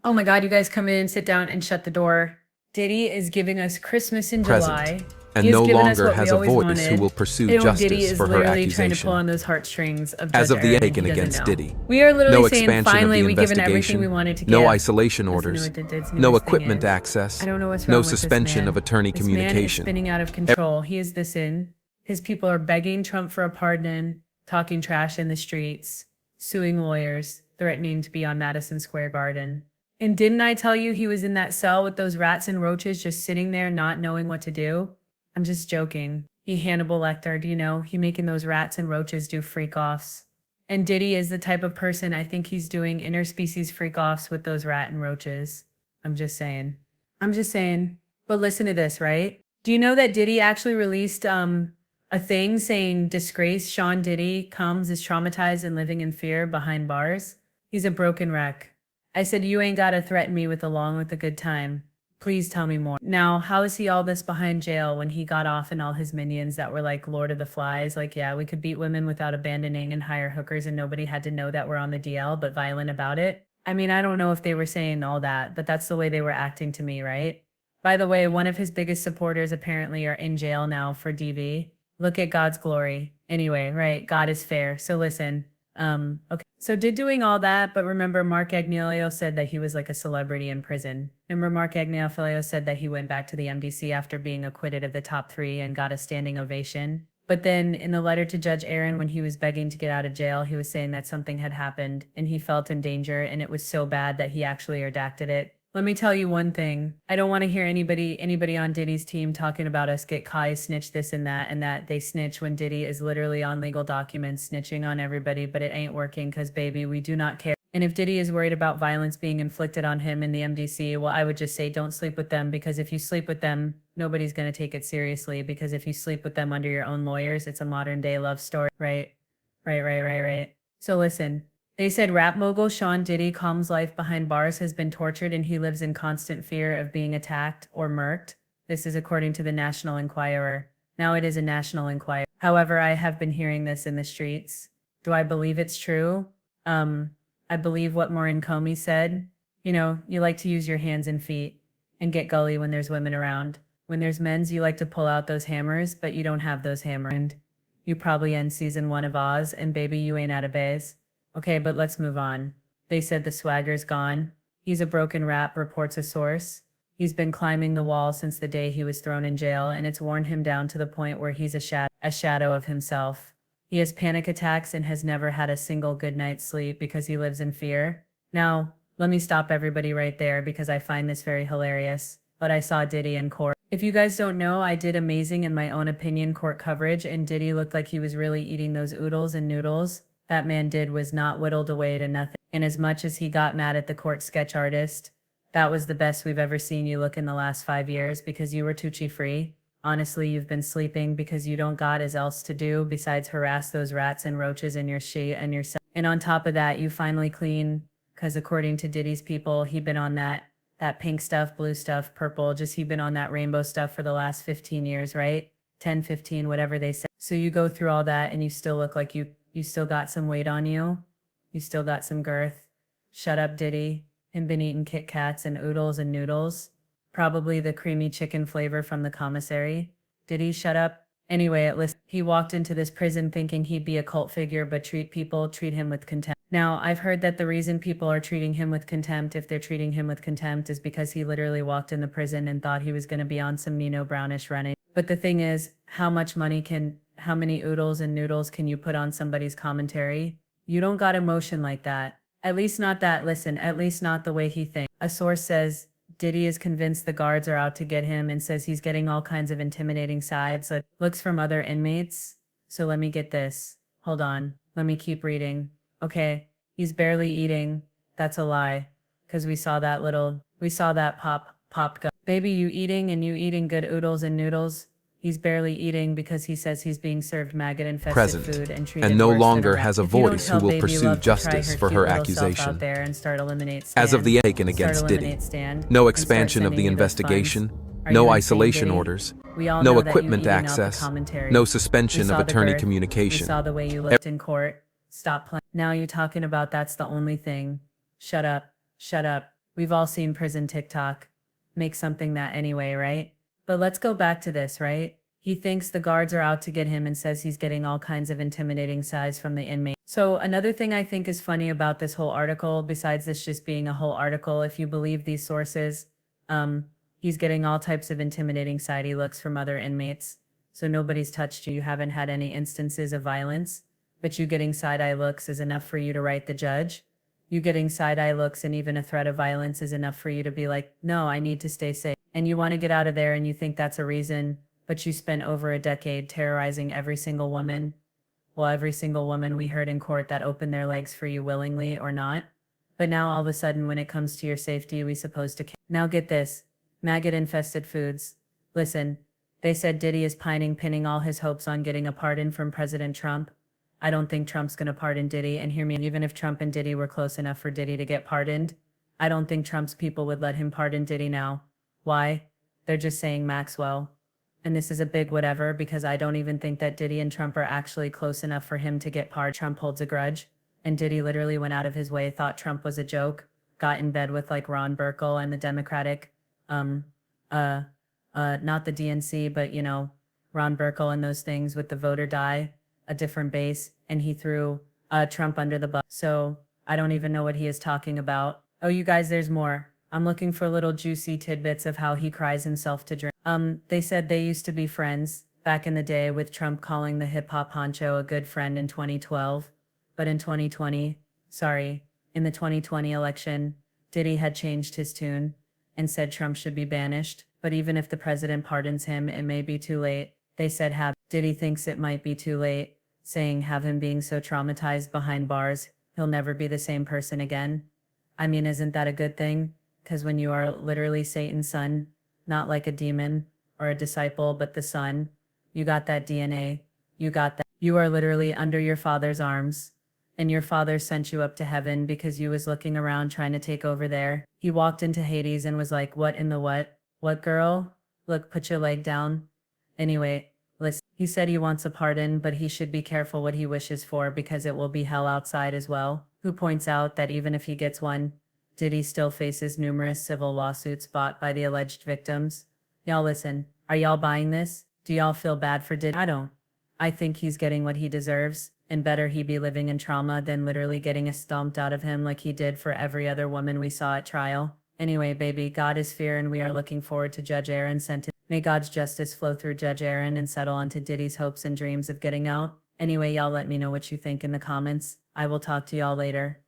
Oh my God, you guys come in, sit down, and shut the door. Diddy is giving us Christmas in present, July. He and has no given us longer what we has a always voice who wanted. will pursue You know, Diddy justice is for her literally trying to pull accusation. on those heartstrings of As Judge of the Aaron, and he taken doesn't against know. Diddy, We are literally no saying, expansion of finally, the we've given everything we investigation, wanted to give. no isolation Listen to orders, what Diddy's no newest thing equipment is. access, I don't know what's no wrong with this suspension man. of attorney This man is communication. spinning out of control. He is this in. His people are begging Trump for a pardon, talking trash in the streets, suing lawyers, threatening to be on Madison Square Garden. And didn't I tell you he was in that cell with those rats and roaches just sitting there not knowing what to do? I'm just joking. He Hannibal Lectered, he making those rats and roaches do freak-offs. And Diddy is the type of person I think he's doing interspecies freak-offs with those rat and roaches. I'm just saying. I'm just saying. But listen to this, right? Do you know that Diddy actually released a thing saying disgrace Sean Diddy comes is traumatized and living in fear behind bars? He's a broken wreck. I said, you ain't gotta threaten me with along with a good time. Please tell me more. Now, how is he all this behind jail when he got off and all his minions that were like Lord of the Flies? Like, yeah, we could beat women without abandoning and hire hookers and nobody had to know that we're on the DL, but violent about it. I mean, I don't know if they were saying all that, but that's the way they were acting to me, right? By the way, one of his biggest supporters apparently are in jail now for DV. Look at God's glory. Anyway, right, God is fair. So listen, okay. So did doing all that, but remember Mark Agnello said that he was like a celebrity in prison. Remember Mark Agnello said that he went back to the MDC after being acquitted of the top 3 and got a standing ovation. But then in the letter to Judge Aaron, when he was begging to get out of jail, he was saying that something had happened and he felt in danger and it was so bad that he actually redacted it. Let me tell you one thing. I don't want to hear anybody on Diddy's team talking about us get Kai snitch this and that they snitch when Diddy is literally on legal documents snitching on everybody, but it ain't working because baby, we do not care. And if Diddy is worried about violence being inflicted on him in the MDC, well, I would just say don't sleep with them because if you sleep with them, nobody's going to take it seriously because if you sleep with them under your own lawyers, it's a modern day love story, right? Right. So listen, they said rap mogul Sean Diddy Combs' life behind bars has been tortured and he lives in constant fear of being attacked or murked. This is according to the National Enquirer. Now it is a National Enquirer. However, I have been hearing this in the streets. Do I believe it's true? I believe what Maureen Comey said. You like to use your hands and feet and get gully when there's women around. When there's men's, you like to pull out those hammers, but you don't have those hammers. And you probably end season 1 of Oz, and baby, you ain't out of bays. Okay, but let's move on. They said the swagger's gone. He's a broken rap, reports a source. He's been climbing the wall since the day he was thrown in jail, and it's worn him down to the point where he's a shadow of himself. He has panic attacks and has never had a single good night's sleep because he lives in fear. Now, let me stop everybody right there because I find this very hilarious. But I saw Diddy in court. If you guys don't know, I did amazing in my own opinion court coverage, and Diddy looked like he was really eating those oodles and noodles. That man did was not whittled away to nothing. And as much as he got mad at the court sketch artist, that was the best we've ever seen you look in the last 5 years because you were Tucci free. Honestly, you've been sleeping because you don't got as else to do besides harass those rats and roaches in your sheet and yourself. And on top of that, you finally clean because according to Diddy's people, he been on that pink stuff, blue stuff, purple, just he been on that rainbow stuff for the last 15 years, right? 10, 15, whatever they say. So you go through all that and you still look like you still got some weight on you. You still got some girth. Shut up, Diddy. Him been eating Kit Kats and oodles and noodles. Probably the creamy chicken flavor from the commissary. Diddy, shut up. Anyway, at least he walked into this prison thinking he'd be a cult figure, but treat him with contempt. Now, I've heard that the reason people are treating him with contempt, if they're treating him with contempt, is because he literally walked in the prison and thought he was going to be on some Nino Brownish running. But the thing is, how many oodles and noodles can you put on somebody's commentary? You don't got emotion like that. At least not that, listen, at least not the way he thinks. A source says Diddy is convinced the guards are out to get him and says he's getting all kinds of intimidating sides, looks from other inmates. So let me get this. Hold on. Let me keep reading. Okay, he's barely eating. That's a lie. Because we saw that pop gun. Baby, you eating good oodles and noodles. He's barely eating because he says he's being served maggot-infested Present, food and treated and no worse than longer a rat. has a If you don't voice tell who will Baby pursue Love to try justice her for cute her little self accusation. out there and start eliminate As of the taken start against Diddy, eliminate stand, no and start expansion of sending the you those investigation, funds. Are no you insane, isolation Diddy? orders, We all no know that you equipment eating out the access, commentary. no We suspension saw of the attorney girth. We communication. saw the way you looked in court. Stop playing. Now you're talking about that's the only thing. Shut up. Shut up. We've all seen prison TikTok. Make something that anyway, right? But let's go back to this, right? He thinks the guards are out to get him and says he's getting all kinds of intimidating sighs from the inmate. So another thing I think is funny about this whole article, besides this just being a whole article, if you believe these sources, he's getting all types of intimidating sidey looks from other inmates. So nobody's touched you. You haven't had any instances of violence, but you getting side-eye looks is enough for you to write the judge. You getting side-eye looks and even a threat of violence is enough for you to be like, no, I need to stay safe. And you want to get out of there and you think that's a reason, but you spent over a decade terrorizing every single woman. Well, every single woman we heard in court that opened their legs for you willingly or not. But now all of a sudden when it comes to your safety, we supposed to. Now get this, maggot-infested foods. Listen, they said Diddy is pinning all his hopes on getting a pardon from President Trump. I don't think Trump's gonna pardon Diddy, and hear me, even if Trump and Diddy were close enough for Diddy to get pardoned, I don't think Trump's people would let him pardon Diddy now. Why? They're just saying Maxwell. And this is a big whatever because I don't even think that Diddy and Trump are actually close enough for him to get pardoned. Trump holds a grudge, and Diddy literally went out of his way, thought Trump was a joke, got in bed with like Ron Burkle and the Democratic, not the DNC, but you know, Ron Burkle and those things with the voter die, a different base, and he threw Trump under the bus. So I don't even know what he is talking about. Oh, you guys, there's more. I'm looking for little juicy tidbits of how he cries himself to drink. They said they used to be friends back in the day, with Trump calling the hip hop honcho a good friend in 2012. But in 2020, in the 2020 election, Diddy had changed his tune and said Trump should be banished. But even if the president pardons him, it may be too late. They said Diddy thinks it might be too late, saying have him being so traumatized behind bars, he'll never be the same person again. I mean, isn't that a good thing? Because when you are literally Satan's son, not like a demon or a disciple, but the son, you got that DNA, you got that. You are literally under your father's arms, and your father sent you up to heaven because you was looking around trying to take over there. He walked into Hades and was like, what in the what? What, girl? Look, put your leg down. Anyway, listen, he said he wants a pardon, but he should be careful what he wishes for because it will be hell outside as well. Who points out that even if he gets one, Diddy still faces numerous civil lawsuits brought by the alleged victims. Y'all listen, are y'all buying this? Do y'all feel bad for Diddy? I don't. I think he's getting what he deserves, and better he be living in trauma than literally getting it stomped out of him like he did for every other woman we saw at trial. Anyway, baby, God is fear and we are looking forward to Judge Aaron's sentence. May God's justice flow through Judge Aaron and settle onto Diddy's hopes and dreams of getting out. Anyway, y'all let me know what you think in the comments. I will talk to y'all later.